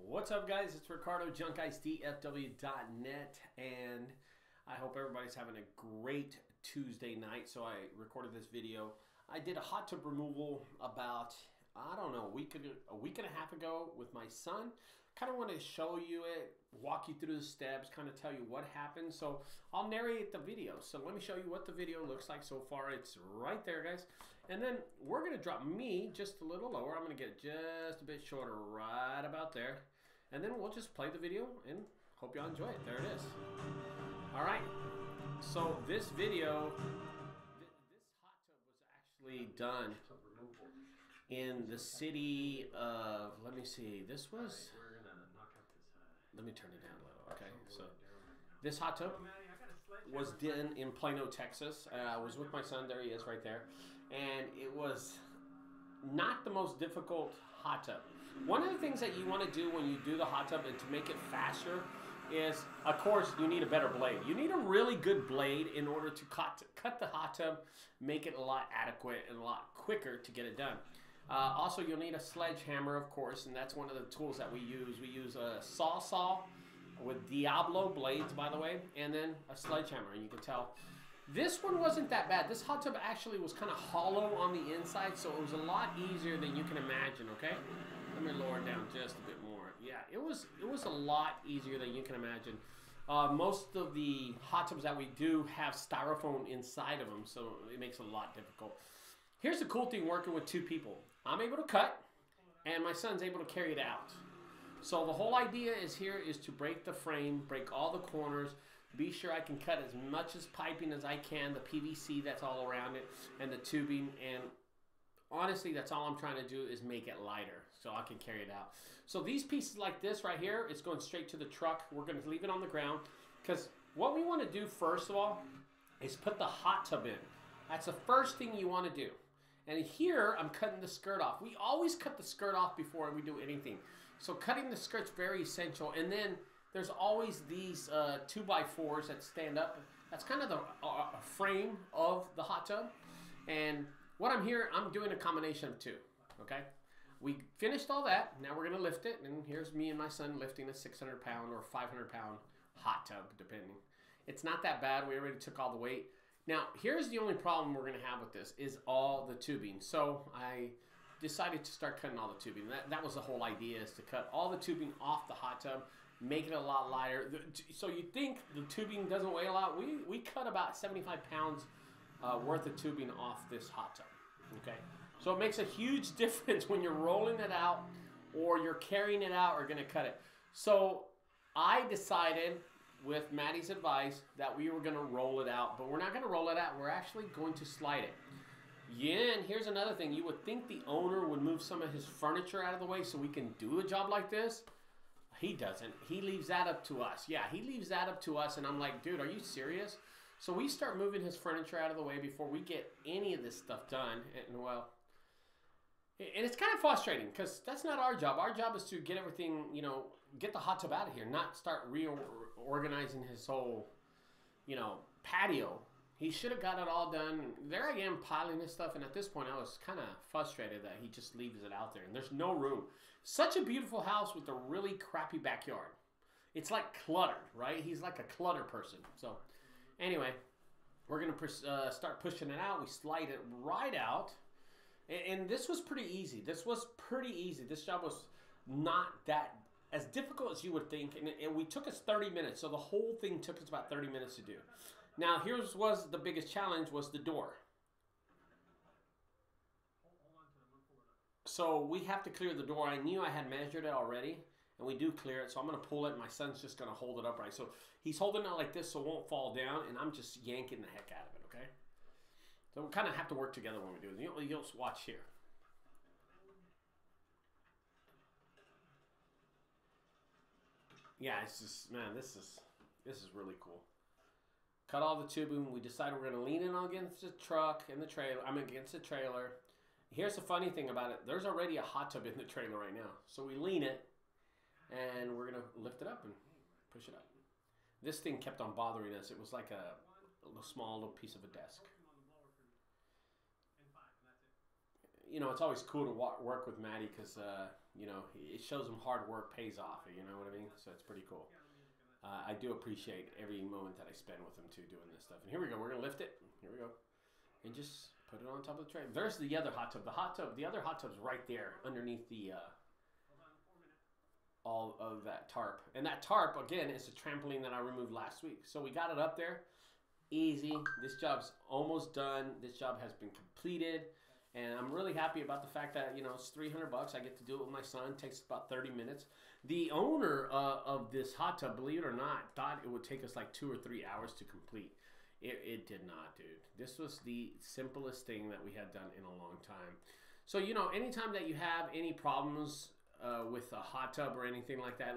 What's up, guys? It's Ricardo, junkguysdfw.net, and I hope everybody's having a great Tuesday night. So I recorded this video. I did a hot tub removal about, I don't know, a week and a half ago with my son. Kind of want to show you it, walk you through the steps, kind of tell you what happened. So I'll narrate the video. So let me show you what the video looks like so far. It's right there, guys. And then we're going to drop me just a little lower. I'm going to get it just a bit shorter right about there. And then we'll just play the video and hope y'all enjoy it. There it is. All right. So this video, this hot tub was actually done in the city of, let me see, this was, let me turn it down a little, okay? So this hot tub was done in Plano, Texas. I was with my son, there he is right there. And it was not the most difficult hot tub. One of the things that you want to do when you do the hot tub and to make it faster is, of course, you need a better blade. You need a really good blade in order to cut the hot tub, make it a lot adequate and a lot quicker to get it done. Also, you'll need a sledgehammer, of course, and that's one of the tools that we use. We use a saw with Diablo blades, by the way, and then a sledgehammer, and you can tell. This one wasn't that bad. This hot tub actually was kind of hollow on the inside, so it was a lot easier than you can imagine, okay? Let me lower it down just a bit more. Yeah, it was a lot easier than you can imagine. Most of the hot tubs that we do have styrofoam inside of them, so it makes it a lot difficult. Here's the cool thing working with two people. I'm able to cut, and my son's able to carry it out. So the whole idea is to break the frame, break all the corners, be sure I can cut as much as piping as I can, the PVC that's all around it, and the tubing, and honestly, that's all I'm trying to do is make it lighter so I can carry it out. So these pieces like this right here, it's going straight to the truck. We're going to leave it on the ground because what we want to do first of all is put the hot tub in. That's the first thing you want to do. And here, I'm cutting the skirt off. We always cut the skirt off before we do anything. So cutting the skirt's very essential. And then there's always these 2x4s that stand up. That's kind of the frame of the hot tub. And what I'm doing a combination of two, okay? We finished all that. Now we're going to lift it. And here's me and my son lifting a 600-pound or 500-pound hot tub, depending. It's not that bad. We already took all the weight. Now, here's the only problem we're going to have with this is all the tubing. So I decided to start cutting all the tubing. That was the whole idea, is to cut all the tubing off the hot tub, make it a lot lighter. So you think the tubing doesn't weigh a lot. We cut about 75 pounds worth of tubing off this hot tub. Okay, so it makes a huge difference when you're rolling it out or you're carrying it out or going to cut it. So I decided, with Maddie's advice, that we were going to roll it out, but we're not going to roll it out. We're actually going to slide it. Yeah, and here's another thing. You would think the owner would move some of his furniture out of the way so we can do a job like this. He doesn't. He leaves that up to us. Yeah, he leaves that up to us, and I'm like, dude, are you serious? So we start moving his furniture out of the way before we get any of this stuff done. And well, and it's kind of frustrating because that's not our job. Our job is to get everything, you know, get the hot tub out of here, not start reorganizing his whole, you know, patio. He should have got it all done. There I am piling this stuff, and at this point I was kind of frustrated that he just leaves it out there, and there's no room. Such a beautiful house with a really crappy backyard. It's like cluttered, right? He's like a clutter person. So anyway, we're going to start pushing it out. We slide it right out. And this was pretty easy. This was pretty easy. This job was not that as difficult as you would think. And we took us 30 minutes. So the whole thing took us about 30 minutes to do. Now, here's was the biggest challenge was the door. So we have to clear the door. I knew I had measured it already. And we do clear it. So I'm going to pull it. My son's just going to hold it upright. So he's holding it like this so it won't fall down. And I'm just yanking the heck out of it, okay? So we kind of have to work together when we do it. You'll just watch here. Yeah, it's just, man, this is really cool. Cut all the tubing. We decided we're going to lean in against the truck and the trailer. I'm against the trailer. Here's the funny thing about it. There's already a hot tub in the trailer right now. So we lean it, and we're going to lift it up and push it up. This thing kept on bothering us. It was like a small little piece of a desk. You know, it's always cool to work with Maddie because you know, it shows them hard work pays off. You know what I mean? So it's pretty cool. I do appreciate every moment that I spend with them too doing this stuff. And here we go. We're gonna lift it. Here we go, and just put it on top of the tray. There's the other hot tub. The other hot tub's right there underneath the all of that tarp. And that tarp again is a trampoline that I removed last week. So we got it up there. Easy. This job's almost done. This job has been completed. And I'm really happy about the fact that, you know, it's $300. I get to do it with my son. It takes about 30 minutes. The owner of this hot tub, believe it or not, thought it would take us like 2 or 3 hours to complete. It did not, dude. This was the simplest thing that we had done in a long time. So, you know, anytime that you have any problems with a hot tub or anything like that,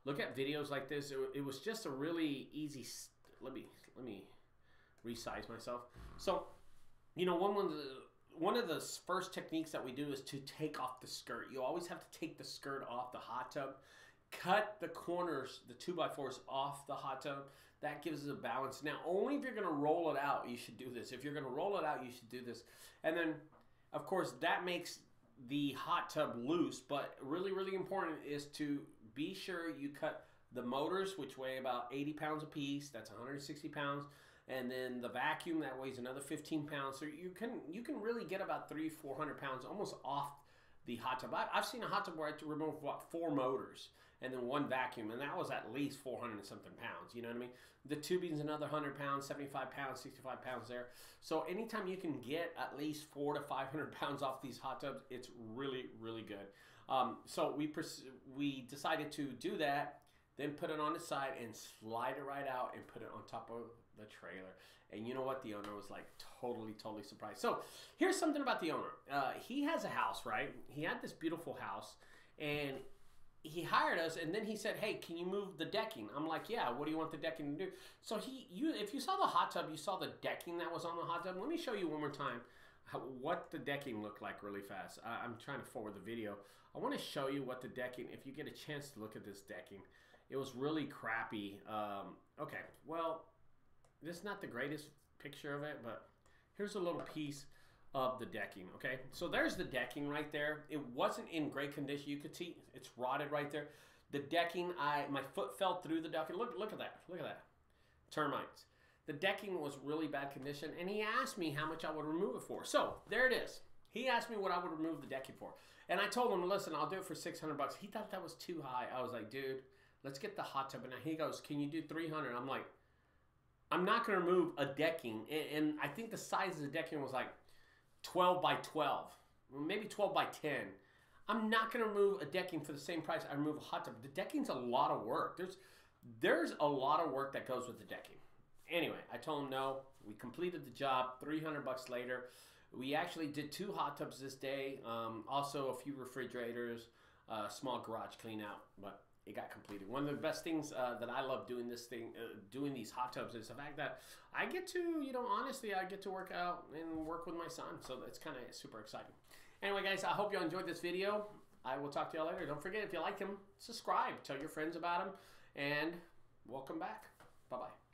look at videos like this. It was just a really easy. Let me resize myself. So, you know, one of the first techniques that we do is to take off the skirt. You always have to take the skirt off the hot tub. Cut the corners, the 2x4s off the hot tub. That gives us a balance. Now, only if you're going to roll it out, you should do this. If you're going to roll it out, you should do this. And then, of course, that makes the hot tub loose. But really, really important is to be sure you cut the motors, which weigh about 80 pounds a piece. That's 160 pounds. And then the vacuum that weighs another 15 pounds. So you can really get about 300-400 pounds almost off the hot tub. I've seen a hot tub where I had to remove what 4 motors and then 1 vacuum, and that was at least 400 and something pounds. You know what I mean? The tubing's another 100 pounds, 75 pounds, 65 pounds there. So anytime you can get at least 400 to 500 pounds off these hot tubs, it's really, really good. So we decided to do that, then put it on the side and slide it right out and put it on top of the trailer. And you know what? The owner was like totally surprised. So here's something about the owner. He has a house, right? He had this beautiful house, and he hired us, and then he said, hey, can you move the decking? I'm like, yeah, what do you want the decking to do? So if you saw the hot tub, you saw the decking that was on the hot tub. Let me show you one more time what the decking looked like really fast. I'm trying to forward the video. I want to show you what the decking, if you get a chance to look at this decking. It was really crappy. Okay, well, this is not the greatest picture of it, but here's a little piece of the decking, okay? So there's the decking right there. It wasn't in great condition. You could see it's rotted right there. The decking, my foot fell through the decking. Look at that. Look at that. Termites. The decking was really bad condition, and he asked me how much I would remove it for. So there it is. He asked me what I would remove the decking for. And I told him, listen, I'll do it for $600. He thought that was too high. I was like, dude, let's get the hot tub. And he goes, can you do $300? I'm like, I'm not going to remove a decking. And I think the size of the decking was like 12 by 12, maybe 12 by 10. I'm not going to remove a decking for the same price I remove a hot tub. The decking's a lot of work. There's a lot of work that goes with the decking. Anyway, I told him no. We completed the job. $300 later. We actually did 2 hot tubs this day. Also a few refrigerators, small garage clean out, but it got completed. One of the best things that I love doing doing these hot tubs is the fact that I get to, you know, honestly, I get to work out and work with my son. So that's kind of super exciting. Anyway, guys, I hope you enjoyed this video. I will talk to y'all later. Don't forget, if you like him, subscribe. Tell your friends about him. And welcome back. Bye-bye.